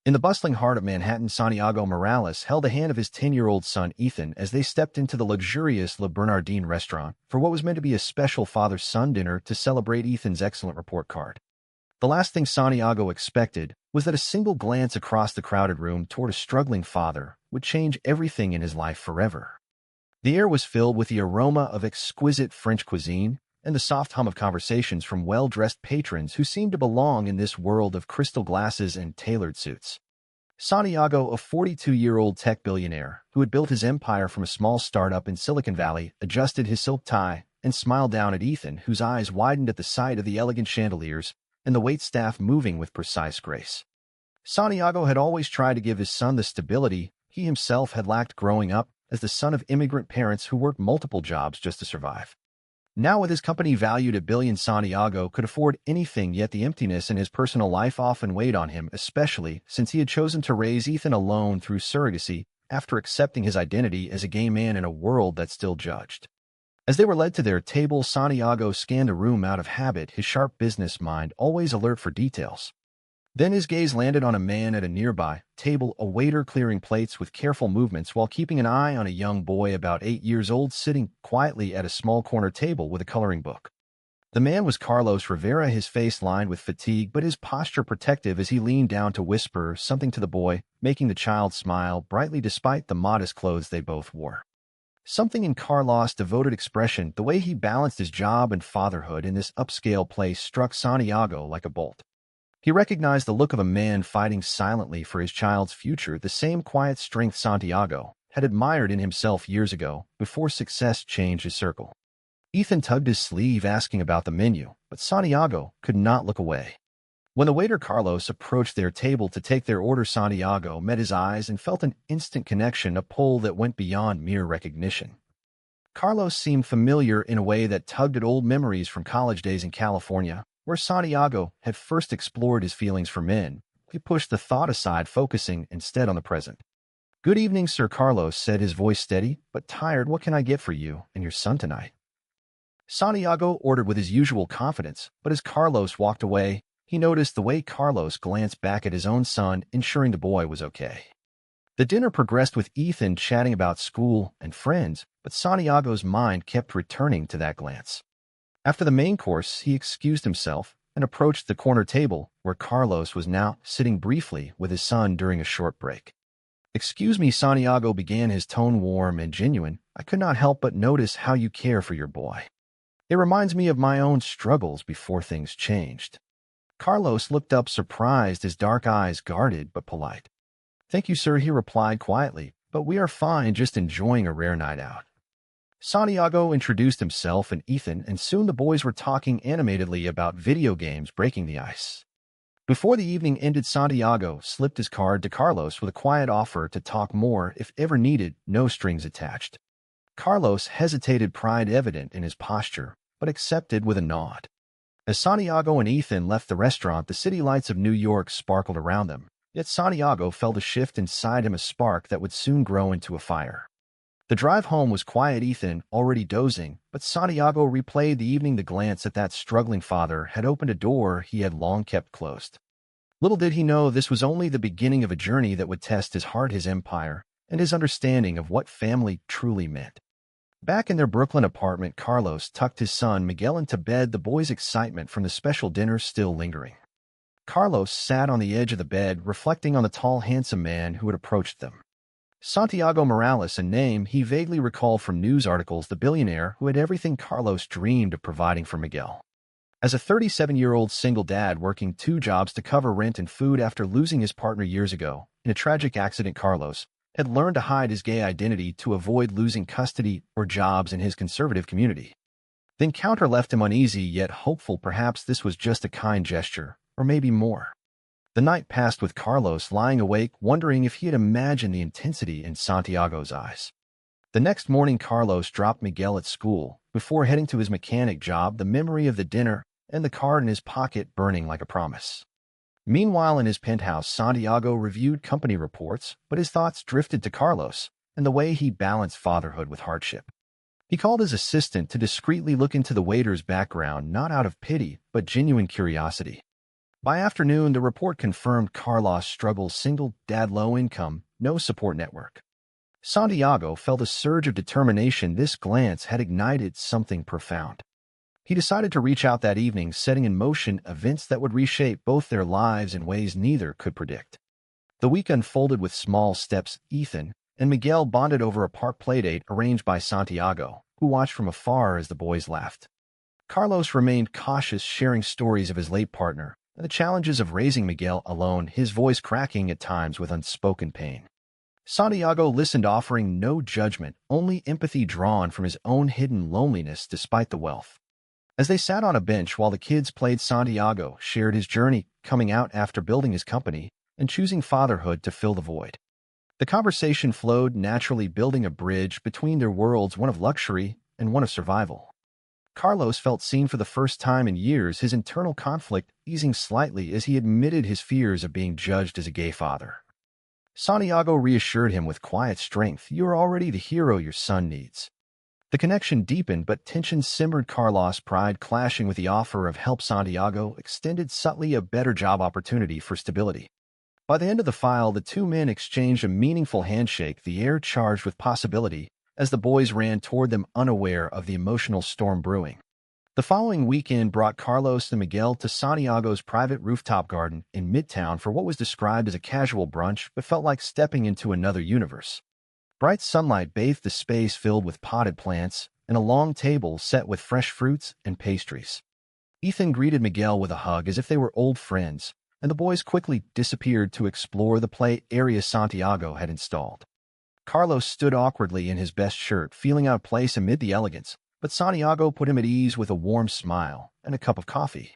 In the bustling heart of Manhattan, Santiago Morales held the hand of his 10-year-old son Ethan as they stepped into the luxurious Le Bernardin restaurant for what was meant to be a special father-son dinner to celebrate Ethan's excellent report card. The last thing Santiago expected was that a single glance across the crowded room toward a struggling father would change everything in his life forever. The air was filled with the aroma of exquisite French cuisine and the soft hum of conversations from well-dressed patrons who seemed to belong in this world of crystal glasses and tailored suits. Santiago, a 42-year-old tech billionaire who had built his empire from a small startup in Silicon Valley, adjusted his silk tie and smiled down at Ethan, whose eyes widened at the sight of the elegant chandeliers and the waitstaff moving with precise grace. Santiago had always tried to give his son the stability he himself had lacked growing up as the son of immigrant parents who worked multiple jobs just to survive. Now, with his company valued at billions, Santiago could afford anything, yet the emptiness in his personal life often weighed on him, especially since he had chosen to raise Ethan alone through surrogacy after accepting his identity as a gay man in a world that still judged. As they were led to their table, Santiago scanned the room out of habit, his sharp business mind always alert for details. Then his gaze landed on a man at a nearby table, a waiter clearing plates with careful movements while keeping an eye on a young boy about 8 years old sitting quietly at a small corner table with a coloring book. The man was Carlos Rivera, his face lined with fatigue but his posture protective as he leaned down to whisper something to the boy, making the child smile brightly despite the modest clothes they both wore. Something in Carlos' devoted expression, the way he balanced his job and fatherhood in this upscale place, struck Santiago like a bolt. He recognized the look of a man fighting silently for his child's future, the same quiet strength Santiago had admired in himself years ago, before success changed his circle. Ethan tugged his sleeve, asking about the menu, but Santiago could not look away. When the waiter Carlos approached their table to take their order, Santiago met his eyes and felt an instant connection, a pull that went beyond mere recognition. Carlos seemed familiar in a way that tugged at old memories from college days in California, where Santiago had first explored his feelings for men. He pushed the thought aside, focusing instead on the present. "Good evening, Sir Carlos," said, his voice steady but tired. "What can I get for you and your son tonight?" Santiago ordered with his usual confidence, but as Carlos walked away, he noticed the way Carlos glanced back at his own son, ensuring the boy was okay. The dinner progressed with Ethan chatting about school and friends, but Santiago's mind kept returning to that glance. After the main course, he excused himself and approached the corner table where Carlos was now sitting briefly with his son during a short break. "Excuse me," Santiago began, his tone warm and genuine. "I could not help but notice how you care for your boy. It reminds me of my own struggles before things changed." Carlos looked up, surprised, his dark eyes guarded but polite. "Thank you, sir," he replied quietly, "but we are fine, just enjoying a rare night out." Santiago introduced himself and Ethan, and soon the boys were talking animatedly about video games, breaking the ice. Before the evening ended, Santiago slipped his card to Carlos with a quiet offer to talk more if ever needed, no strings attached. Carlos hesitated, pride evident in his posture, but accepted with a nod. As Santiago and Ethan left the restaurant, the city lights of New York sparkled around them, yet Santiago felt a shift inside him, a spark that would soon grow into a fire. The drive home was quiet, Ethan already dozing, but Santiago replayed the evening. The glance at that struggling father had opened a door he had long kept closed. Little did he know this was only the beginning of a journey that would test his heart, his empire, and his understanding of what family truly meant. Back in their Brooklyn apartment, Carlos tucked his son Miguel into bed, the boy's excitement from the special dinner still lingering. Carlos sat on the edge of the bed, reflecting on the tall, handsome man who had approached them. Santiago Morales, a name he vaguely recalled from news articles, the billionaire who had everything Carlos dreamed of providing for Miguel. As a 37-year-old single dad working 2 jobs to cover rent and food after losing his partner years ago in a tragic accident, Carlos had learned to hide his gay identity to avoid losing custody or jobs in his conservative community. The encounter left him uneasy yet hopeful. Perhaps this was just a kind gesture, or maybe more. The night passed with Carlos lying awake, wondering if he had imagined the intensity in Santiago's eyes. The next morning, Carlos dropped Miguel at school before heading to his mechanic job, the memory of the dinner and the card in his pocket burning like a promise. Meanwhile, in his penthouse, Santiago reviewed company reports, but his thoughts drifted to Carlos and the way he balanced fatherhood with hardship. He called his assistant to discreetly look into the waiter's background, not out of pity, but genuine curiosity. By afternoon, the report confirmed Carlos struggles single, dad low income, no support network. Santiago felt a surge of determination. This glance had ignited something profound. He decided to reach out that evening, setting in motion events that would reshape both their lives in ways neither could predict. The week unfolded with small steps. Ethan and Miguel bonded over a park playdate arranged by Santiago, who watched from afar as the boys laughed. Carlos remained cautious, sharing stories of his late partner and the challenges of raising Miguel alone, his voice cracking at times with unspoken pain. Santiago listened, offering no judgment, only empathy drawn from his own hidden loneliness despite the wealth. As they sat on a bench while the kids played, Santiago shared his journey, coming out after building his company and choosing fatherhood to fill the void. The conversation flowed naturally, building a bridge between their worlds, one of luxury and one of survival. Carlos felt seen for the first time in years, his internal conflict easing slightly as he admitted his fears of being judged as a gay father. Santiago reassured him with quiet strength, "You are already the hero your son needs." The connection deepened, but tension simmered, Carlos' pride clashing with the offer of help Santiago extended subtly, a better job opportunity for stability. By the end of the file, the two men exchanged a meaningful handshake, the air charged with possibility, as the boys ran toward them, unaware of the emotional storm brewing. The following weekend brought Carlos and Miguel to Santiago's private rooftop garden in Midtown for what was described as a casual brunch but felt like stepping into another universe. Bright sunlight bathed the space, filled with potted plants and a long table set with fresh fruits and pastries. Ethan greeted Miguel with a hug as if they were old friends, and the boys quickly disappeared to explore the play area Santiago had installed. Carlos stood awkwardly in his best shirt, feeling out of place amid the elegance, but Santiago put him at ease with a warm smile and a cup of coffee.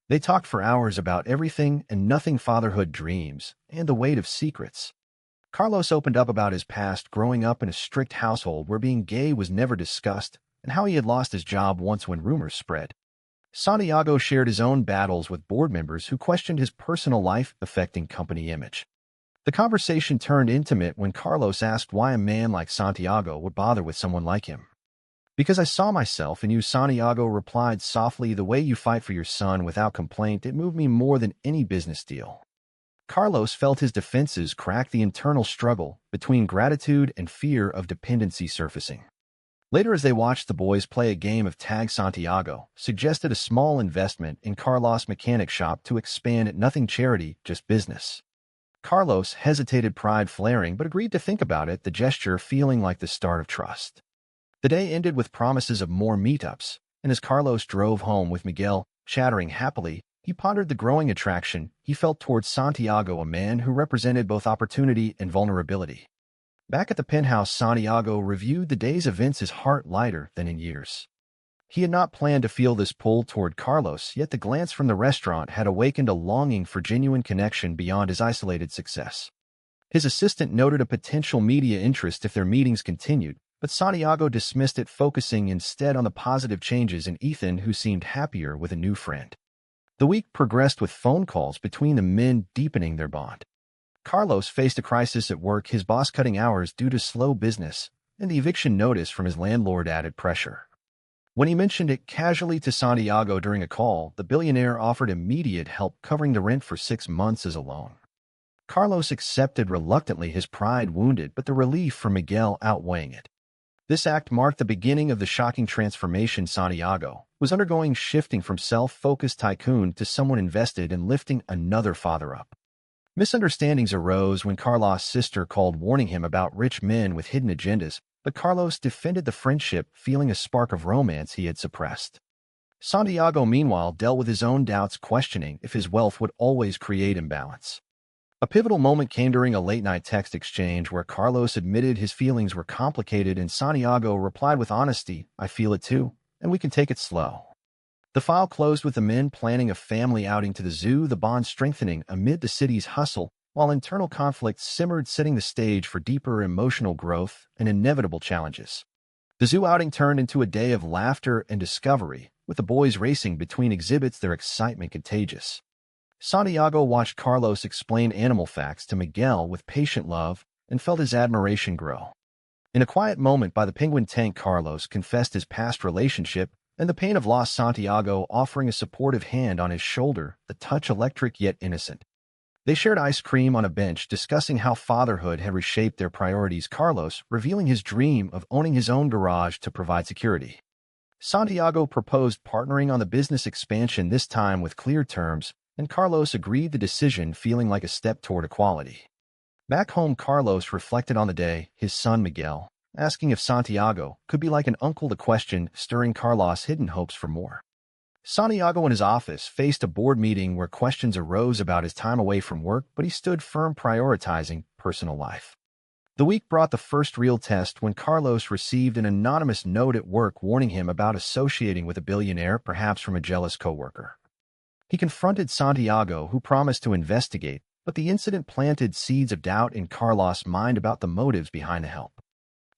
They talked for hours about everything and nothing: fatherhood, dreams, and the weight of secrets. Carlos opened up about his past, growing up in a strict household where being gay was never discussed, and how he had lost his job once when rumors spread. Santiago shared his own battles with board members who questioned his personal life, affecting company image. The conversation turned intimate when Carlos asked why a man like Santiago would bother with someone like him. "Because I saw myself in you," Santiago replied softly. "The way you fight for your son without complaint, it moved me more than any business deal." Carlos felt his defenses crack, the internal struggle between gratitude and fear of dependency surfacing. Later, as they watched the boys play a game of tag, Santiago suggested a small investment in Carlos' mechanic shop to expand it. "Nothing charity, just business." Carlos hesitated, pride flaring, but agreed to think about it, the gesture feeling like the start of trust. The day ended with promises of more meetups, and as Carlos drove home with Miguel, chattering happily, he pondered the growing attraction he felt towards Santiago, a man who represented both opportunity and vulnerability. Back at the penthouse, Santiago reviewed the day's events, his heart lighter than in years. He had not planned to feel this pull toward Carlos, yet the glance from the restaurant had awakened a longing for genuine connection beyond his isolated success. His assistant noted a potential media interest if their meetings continued, but Santiago dismissed it, focusing instead on the positive changes in Ethan, who seemed happier with a new friend. The week progressed with phone calls between the men, deepening their bond. Carlos faced a crisis at work, his boss cutting hours due to slow business, and the eviction notice from his landlord added pressure. When he mentioned it casually to Santiago during a call, the billionaire offered immediate help, covering the rent for 6 months as a loan. Carlos accepted reluctantly, his pride wounded, but the relief from Miguel outweighing it. This act marked the beginning of the shocking transformation Santiago was undergoing, shifting from self-focused tycoon to someone invested in lifting another father up. Misunderstandings arose when Carlos' sister called, warning him about rich men with hidden agendas, but Carlos defended the friendship, feeling a spark of romance he had suppressed. Santiago, meanwhile, dealt with his own doubts, questioning if his wealth would always create imbalance. A pivotal moment came during a late-night text exchange where Carlos admitted his feelings were complicated and Santiago replied with honesty, "I feel it too, and we can take it slow." The file closed with the men planning a family outing to the zoo, the bond strengthening amid the city's hustle, while internal conflict simmered, setting the stage for deeper emotional growth and inevitable challenges. The zoo outing turned into a day of laughter and discovery, with the boys racing between exhibits, their excitement contagious. Santiago watched Carlos explain animal facts to Miguel with patient love and felt his admiration grow. In a quiet moment by the penguin tank, Carlos confessed his past relationship and the pain of lost Santiago offering a supportive hand on his shoulder, the touch electric yet innocent. They shared ice cream on a bench, discussing how fatherhood had reshaped their priorities, Carlos revealing his dream of owning his own garage to provide security. Santiago proposed partnering on the business expansion, this time with clear terms, and Carlos agreed the decision, feeling like a step toward equality. Back home, Carlos reflected on the day, his son Miguel, asking if Santiago could be like an uncle, the question stirring Carlos' hidden hopes for more. Santiago in his office faced a board meeting where questions arose about his time away from work, but he stood firm, prioritizing personal life. The week brought the first real test when Carlos received an anonymous note at work warning him about associating with a billionaire, perhaps from a jealous coworker. He confronted Santiago, who promised to investigate, but the incident planted seeds of doubt in Carlos' mind about the motives behind the help.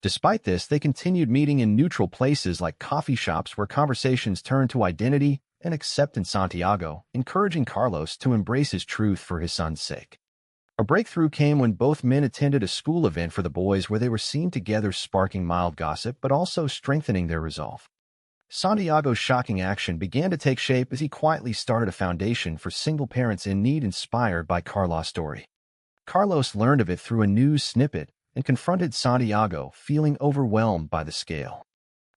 Despite this, they continued meeting in neutral places like coffee shops where conversations turned to identity and acceptance, Santiago encouraging Carlos to embrace his truth for his son's sake. A breakthrough came when both men attended a school event for the boys where they were seen together, sparking mild gossip but also strengthening their resolve. Santiago's shocking action began to take shape as he quietly started a foundation for single parents in need, inspired by Carlos' story. Carlos learned of it through a news snippet and confronted Santiago, feeling overwhelmed by the scale.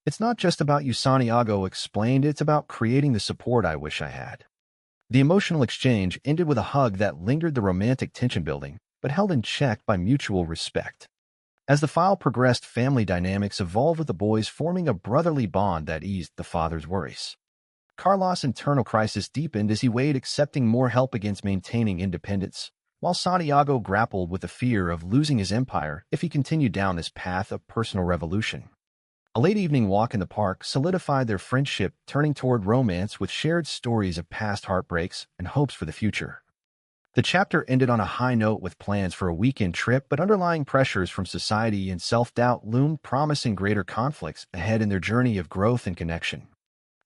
"It's not just about you," Santiago explained. "It's about creating the support I wish I had." The emotional exchange ended with a hug that lingered, the romantic tension building, but held in check by mutual respect. As the file progressed, family dynamics evolved, with the boys forming a brotherly bond that eased the father's worries. Carlos' internal crisis deepened as he weighed accepting more help against maintaining independence, while Santiago grappled with the fear of losing his empire if he continued down this path of personal revolution. A late evening walk in the park solidified their friendship, turning toward romance with shared stories of past heartbreaks and hopes for the future. The chapter ended on a high note with plans for a weekend trip, but underlying pressures from society and self-doubt loomed, promising greater conflicts ahead in their journey of growth and connection.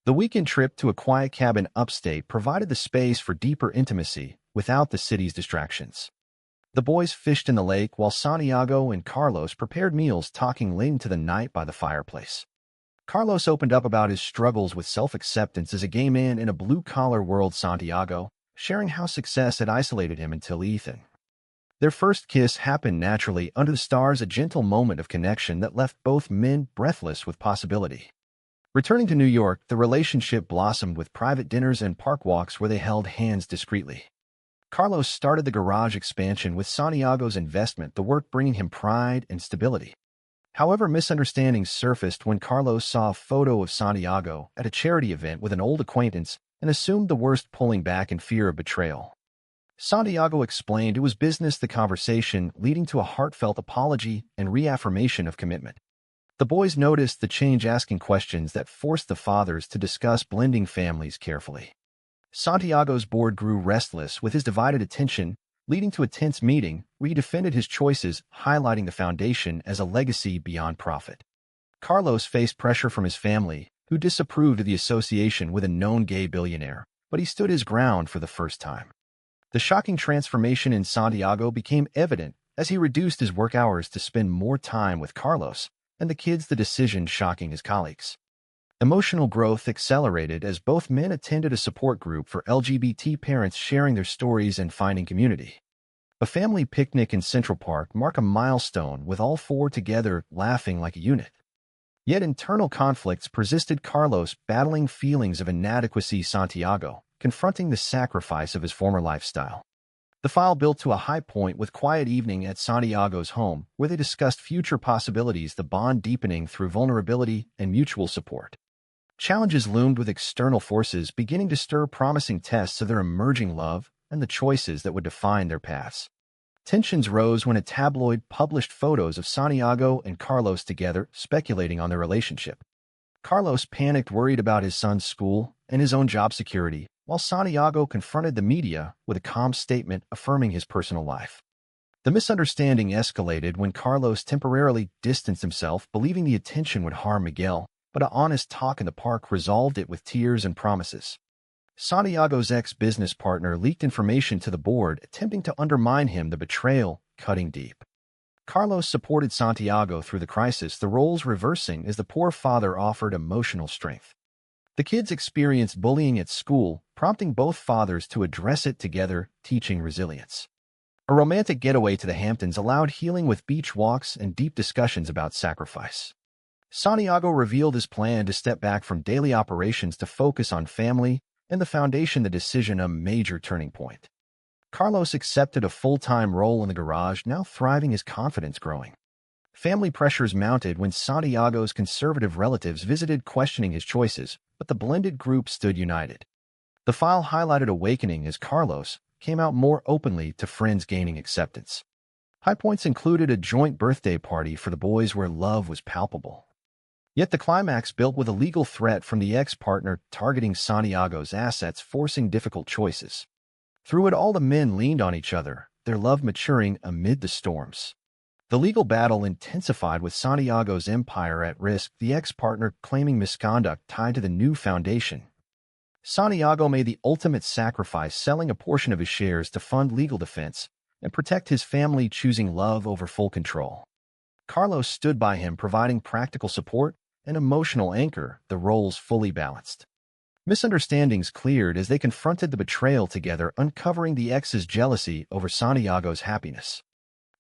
The weekend trip to a quiet cabin upstate provided the space for deeper intimacy without the city's distractions. The boys fished in the lake while Santiago and Carlos prepared meals, talking late into the night by the fireplace. Carlos opened up about his struggles with self-acceptance as a gay man in a blue-collar world, Santiago sharing how success had isolated him until Ethan. Their first kiss happened naturally under the stars, a gentle moment of connection that left both men breathless with possibility. Returning to New York, the relationship blossomed with private dinners and park walks where they held hands discreetly. Carlos started the garage expansion with Santiago's investment, the work bringing him pride and stability. However, misunderstandings surfaced when Carlos saw a photo of Santiago at a charity event with an old acquaintance and assumed the worst, pulling back in fear of betrayal. Santiago explained it was business, the conversation leading to a heartfelt apology and reaffirmation of commitment. The boys noticed the change, asking questions that forced the fathers to discuss blending families carefully. Santiago's board grew restless with his divided attention, leading to a tense meeting where he defended his choices, highlighting the foundation as a legacy beyond profit. Carlos faced pressure from his family, who disapproved of the association with a known gay billionaire, but he stood his ground for the first time. The shocking transformation in Santiago became evident as he reduced his work hours to spend more time with Carlos and the kids, the decision shocking his colleagues. Emotional growth accelerated as both men attended a support group for LGBT parents, sharing their stories and finding community. A family picnic in Central Park marked a milestone, with all four together laughing like a unit. Yet internal conflicts persisted, Carlos battling feelings of inadequacy, Santiago confronting the sacrifice of his former lifestyle. The file built to a high point with quiet evening at Santiago's home, where they discussed future possibilities, the bond deepening through vulnerability and mutual support. Challenges loomed, with external forces beginning to stir, promising tests of their emerging love and the choices that would define their paths. Tensions rose when a tabloid published photos of Santiago and Carlos together, speculating on their relationship. Carlos panicked, worried about his son's school and his own job security, while Santiago confronted the media with a calm statement affirming his personal life. The misunderstanding escalated when Carlos temporarily distanced himself, believing the attention would harm Miguel, but an honest talk in the park resolved it with tears and promises. Santiago's ex-business partner leaked information to the board, attempting to undermine him, the betrayal cutting deep. Carlos supported Santiago through the crisis, the roles reversing as the poor father offered emotional strength. The kids experienced bullying at school, prompting both fathers to address it together, teaching resilience. A romantic getaway to the Hamptons allowed healing with beach walks and deep discussions about sacrifice. Santiago revealed his plan to step back from daily operations to focus on family and the foundation, the decision a major turning point. Carlos accepted a full-time role in the garage, now thriving, his confidence growing. Family pressures mounted when Santiago's conservative relatives visited, questioning his choices, but the blended group stood united. The file highlighted awakening as Carlos came out more openly to friends, gaining acceptance. High points included a joint birthday party for the boys where love was palpable. Yet the climax built with a legal threat from the ex-partner targeting Santiago's assets, forcing difficult choices. Through it all, the men leaned on each other, their love maturing amid the storms. The legal battle intensified with Santiago's empire at risk, the ex-partner claiming misconduct tied to the new foundation. Santiago made the ultimate sacrifice, selling a portion of his shares to fund legal defense and protect his family, choosing love over full control. Carlos stood by him, providing practical support and emotional anchor, the roles fully balanced. Misunderstandings cleared as they confronted the betrayal together, uncovering the ex's jealousy over Santiago's happiness.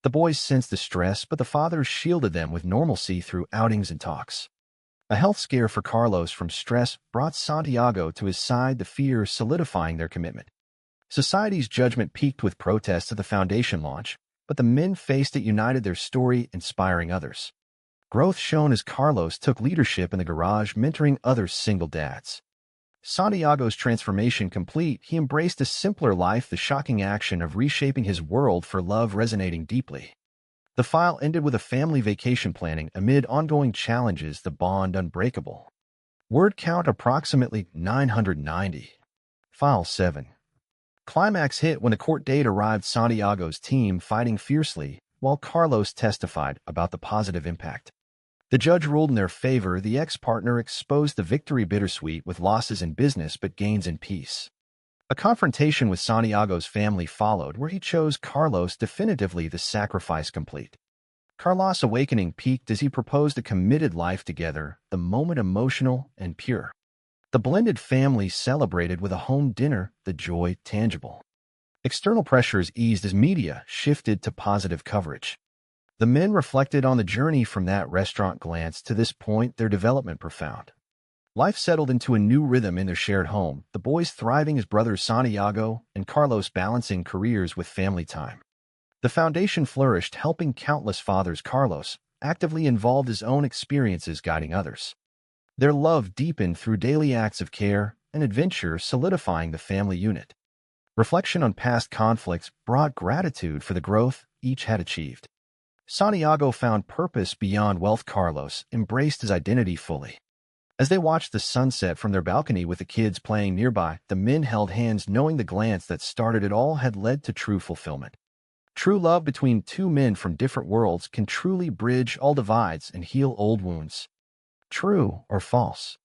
The boys sensed the stress, but the fathers shielded them with normalcy through outings and talks. A health scare for Carlos from stress brought Santiago to his side, the fear solidifying their commitment. Society's judgment peaked with protests of the foundation launch, but the men faced it united, their story inspiring others. Growth shone as Carlos took leadership in the garage, mentoring other single dads. Santiago's transformation complete, he embraced a simpler life, the shocking action of reshaping his world for love resonating deeply. The file ended with a family vacation planning amid ongoing challenges, the bond unbreakable. Word count approximately 990. File 7. Climax hit when the court date arrived, Santiago's team fighting fiercely, while Carlos testified about the positive impact. The judge ruled in their favor, the ex-partner exposed the victory, bittersweet with losses in business but gains in peace. A confrontation with Santiago's family followed, where he chose Carlos definitively, the sacrifice complete. Carlos' awakening peaked as he proposed a committed life together, the moment emotional and pure. The blended family celebrated with a home dinner, the joy tangible. External pressures eased as media shifted to positive coverage. The men reflected on the journey from that restaurant glance to this point, their development profound. Life settled into a new rhythm in their shared home, the boys thriving as brothers Santiago and Carlos balancing careers with family time. The foundation flourished, helping countless fathers. Carlos actively involved his own experiences, guiding others. Their love deepened through daily acts of care and adventure, solidifying the family unit. Reflection on past conflicts brought gratitude for the growth each had achieved. Santiago found purpose beyond wealth. Carlos embraced his identity fully. As they watched the sunset from their balcony with the kids playing nearby, the men held hands, knowing the glance that started it all had led to true fulfillment. True love between two men from different worlds can truly bridge all divides and heal old wounds. True or false?